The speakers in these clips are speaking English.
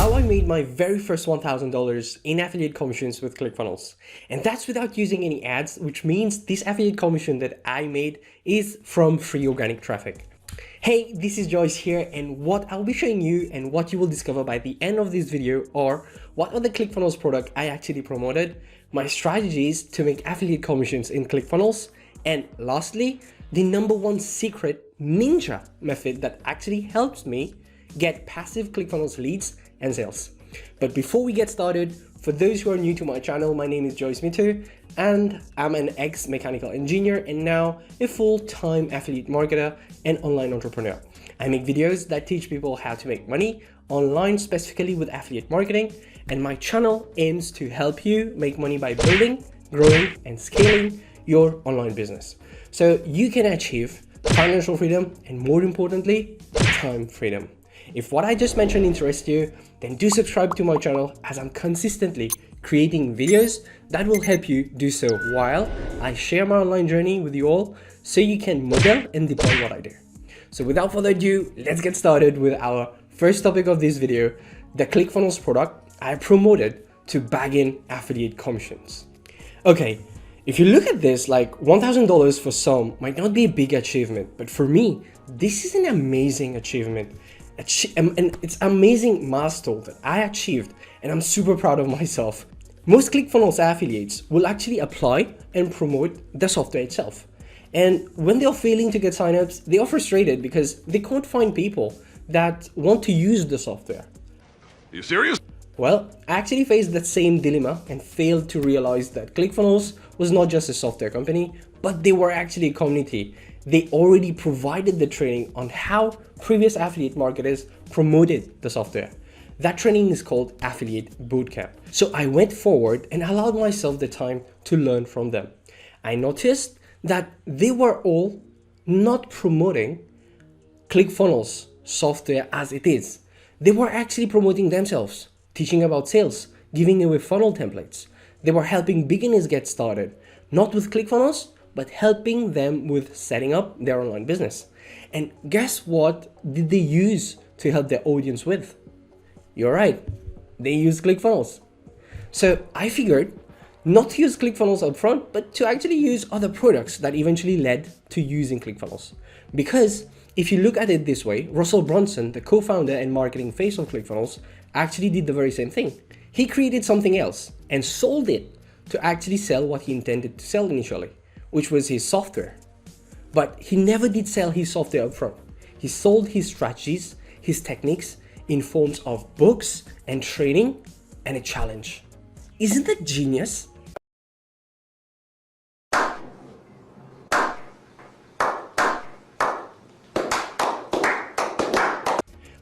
how I made my very first $1,000 in affiliate commissions with Clickfunnels. And that's without using any ads, which means this affiliate commission that I made is from free organic traffic. Hey, this is Joyce here, and what I'll be showing you and what you will discover by the end of this video are what are the Clickfunnels product I actually promoted, my strategies to make affiliate commissions in Clickfunnels, and lastly, the #1 secret ninja method that actually helps me get passive Clickfunnels leads and sales. But before we get started, for those who are new to my channel, my name is Joyce and I'm an ex-mechanical engineer and now a full-time affiliate marketer and online entrepreneur. I make videos that teach people how to make money online, specifically with affiliate marketing, and my channel aims to help you make money by building, growing, and scaling your online business so you can achieve financial freedom and, more importantly, time freedom. If what I just mentioned interests you, then do subscribe to my channel as I'm consistently creating videos that will help you do so while I share my online journey with you all so you can model and deploy what I do. So without further ado, let's get started with our first topic of this video, the Clickfunnels product I promoted to bag in affiliate commissions. Okay, if you look at this, like $1,000 for some might not be a big achievement, but for me, this is an amazing achievement. And it's an amazing milestone that I achieved, and I'm super proud of myself. Most Clickfunnels affiliates will actually apply and promote the software itself. And when they're failing to get signups, they are frustrated because they can't find people that want to use the software. Are you serious? Well, I actually faced that same dilemma and failed to realize that Clickfunnels was not just a software company, but they were actually a community. They already provided the training on how previous affiliate marketers promoted the software. That training is called Affiliate Bootcamp. So I went forward and allowed myself the time to learn from them. I noticed that they were all not promoting Clickfunnels software as it is. They were actually promoting themselves, teaching about sales, giving away funnel templates. They were helping beginners get started, not with Clickfunnels, but helping them with setting up their online business. And guess what did they use to help their audience with? You're right, they use Clickfunnels. So I figured not to use Clickfunnels up front, but to actually use other products that eventually led to using Clickfunnels. Because if you look at it this way, Russell Brunson, the co-founder and marketing face of Clickfunnels, actually did the very same thing. He created something else and sold it to actually sell what he intended to sell initially, which was his software. But he never did sell his software up front. He sold his strategies, his techniques in forms of books and training and a challenge. Isn't that genius?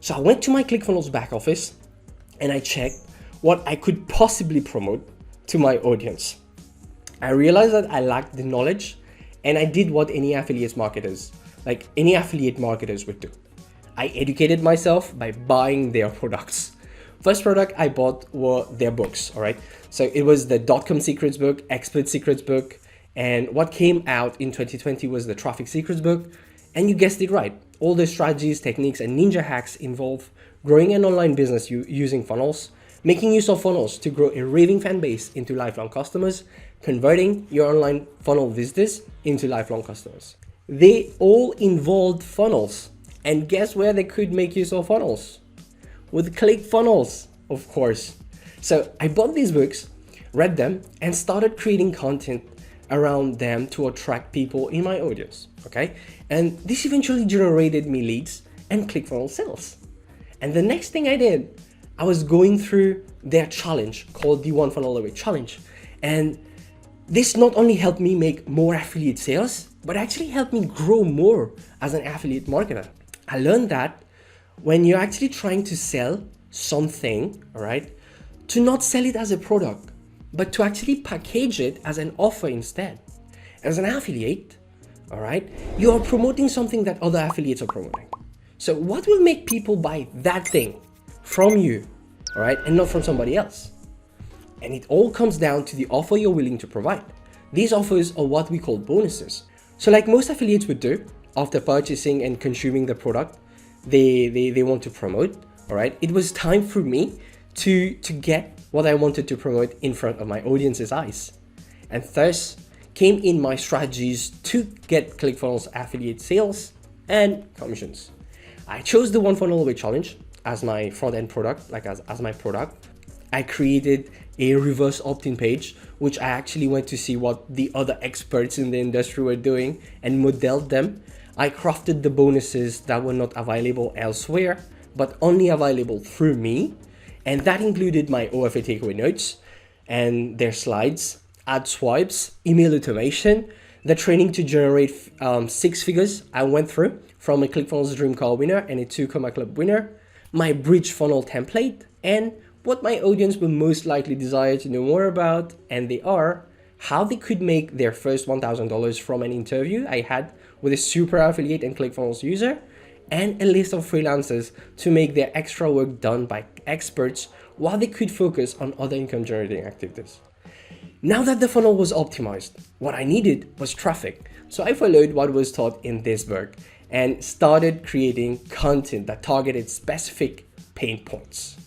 So I went to my Clickfunnels back office and I checked what I could possibly promote to my audience. I realized that I lacked the knowledge, and I did what any affiliate marketers would do. I educated myself by buying their products. First product I bought were their books, all right? So it was the DotCom Secrets book, Expert Secrets book, and what came out in 2020 was the Traffic Secrets book. And you guessed it right. All the strategies, techniques, and ninja hacks involve growing an online business using funnels, making use of funnels to grow a raving fan base into lifelong customers, converting your online funnel visitors into lifelong customers. They all involved funnels. And guess where they could make use of funnels? With Clickfunnels, of course. So I bought these books, read them, and started creating content around them to attract people in my audience, okay? And this eventually generated me leads and Clickfunnels sales. And the next thing I did, I was going through their challenge called the One Funnel Away Challenge. And this not only helped me make more affiliate sales, but actually helped me grow more as an affiliate marketer. I learned that when you're actually trying to sell something, all right, to not sell it as a product, but to actually package it as an offer instead. As an affiliate, all right, you are promoting something that other affiliates are promoting. So what will make people buy that thing from you, all right, and not from somebody else? And it all comes down to the offer you're willing to provide. These offers are what we call bonuses. So like most affiliates would do, after purchasing and consuming the product they want to promote, All right, it was time for me to get what I wanted to promote in front of my audience's eyes. And thus came in my strategies to get Clickfunnels affiliate sales and commissions. I chose the one funnel away challenge as my front end product, like as my product. I created a reverse opt-in page, which I actually went to see what the other experts in the industry were doing and modeled them. I crafted the bonuses that were not available elsewhere, but only available through me. And that included my OFA takeaway notes and their slides, ad swipes, email automation, the training to generate 6 figures I went through from a Clickfunnels Dream Car winner and a 2 Comma Club winner, my bridge funnel template, and what my audience will most likely desire to know more about, and they are how they could make their first $1,000 from an interview I had with a super affiliate and Clickfunnels user, and a list of freelancers to make their extra work done by experts while they could focus on other income generating activities. Now that the funnel was optimized, what I needed was traffic. So I followed what was taught in this book and started creating content that targeted specific pain points.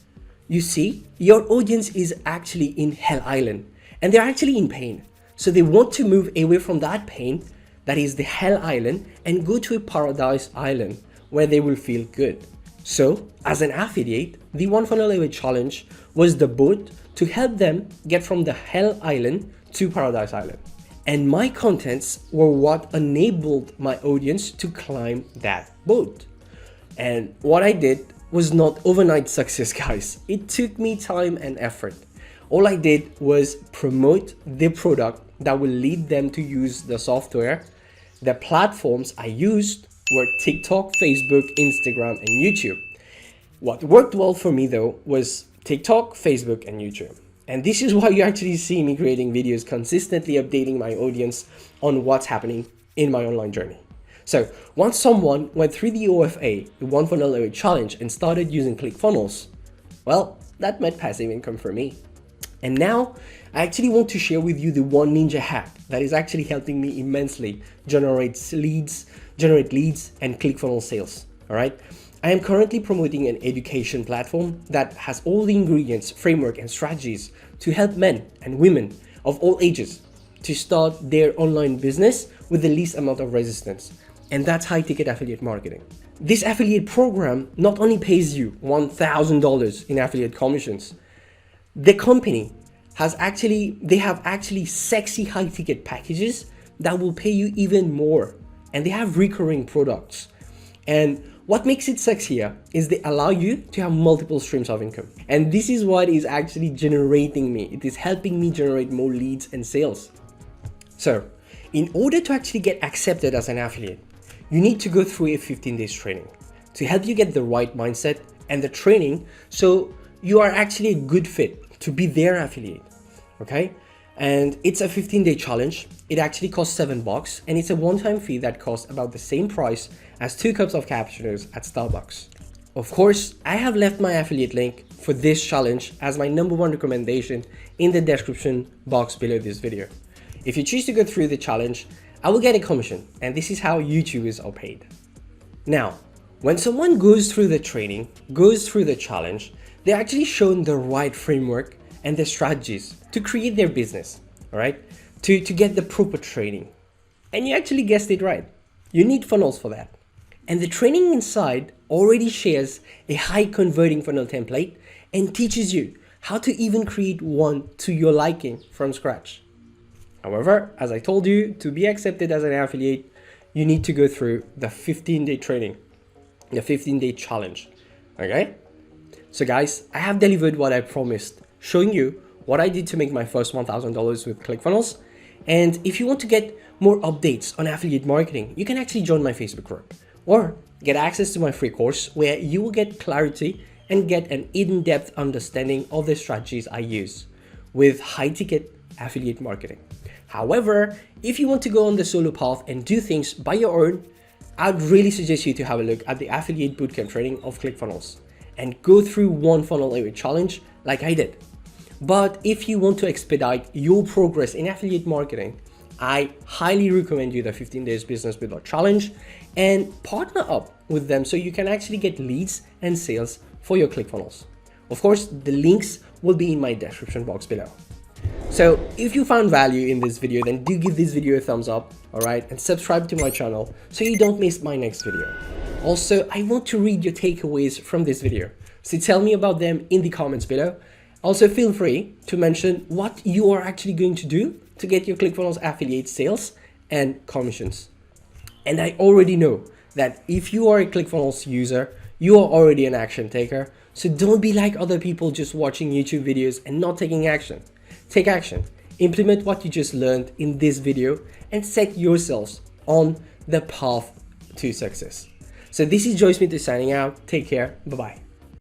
You see, your audience is actually in Hell Island and they're actually in pain. So they want to move away from that pain, that is the Hell Island, and go to a Paradise Island where they will feel good. So as an affiliate, the One Funnel Away Challenge was the boat to help them get from the Hell Island to Paradise Island. And my contents were what enabled my audience to climb that boat. And what I did was not overnight success, guys. It took me time and effort. All I did was promote the product that will lead them to use the software. The platforms I used were TikTok, Facebook, Instagram, and YouTube. What worked well for me though was TikTok, Facebook, and YouTube. And this is why you actually see me creating videos, consistently updating my audience on what's happening in my online journey. So once someone went through the OFA, the One Funnel Away Challenge, and started using Clickfunnels, well, that meant passive income for me. And now I actually want to share with you the one ninja hack that is actually helping me immensely generate leads and Clickfunnels sales. All right. I am currently promoting an education platform that has all the ingredients, framework, and strategies to help men and women of all ages to start their online business with the least amount of resistance. And that's high-ticket affiliate marketing. This affiliate program not only pays you $1,000 in affiliate commissions, the company have actually sexy high-ticket packages that will pay you even more. And they have recurring products. And what makes it sexier is they allow you to have multiple streams of income. And this is what is actually generating me. It is helping me generate more leads and sales. So in order to actually get accepted as an affiliate, you need to go through a 15 days training to help you get the right mindset and the training so you are actually a good fit to be their affiliate. Okay? And it's a 15-day challenge. It actually costs $7 and it's a one-time fee that costs about the same price as 2 cups of cappuccinos at Starbucks. Of course, I have left my affiliate link for this challenge as my #1 recommendation in the description box below this video. If you choose to go through the challenge, I will get a commission, and this is how YouTubers are paid. Now, when someone goes through the training, goes through the challenge, they're actually shown the right framework and the strategies to create their business, all right? To get the proper training. And you actually guessed it right. You need funnels for that. And the training inside already shares a high converting funnel template and teaches you how to even create one to your liking from scratch. However, as I told you, to be accepted as an affiliate, you need to go through the 15-day training, the 15-day challenge, okay? So guys, I have delivered what I promised, showing you what I did to make my first $1,000 with Clickfunnels. And if you want to get more updates on affiliate marketing, you can actually join my Facebook group or get access to my free course where you will get clarity and get an in-depth understanding of the strategies I use with high-ticket affiliate marketing. However, if you want to go on the solo path and do things by your own, I'd really suggest you to have a look at the affiliate bootcamp training of Clickfunnels and go through One Funnel Away Challenge like I did. But if you want to expedite your progress in affiliate marketing, I highly recommend you the 15 days business builder challenge and partner up with them so you can actually get leads and sales for your ClickFunnels. Of course, the links will be in my description box below. So if you found value in this video, then do give this video a thumbs up, alright, and subscribe to my channel so you don't miss my next video. Also, I want to read your takeaways from this video, so tell me about them in the comments below. Also, feel free to mention what you are actually going to do to get your ClickFunnels affiliate sales and commissions. And I already know that if you are a ClickFunnels user, you are already an action taker. So don't be like other people just watching YouTube videos and not taking action. Take action, implement what you just learned in this video, and set yourselves on the path to success. So this is Joy Smith signing out. Take care. Bye-bye.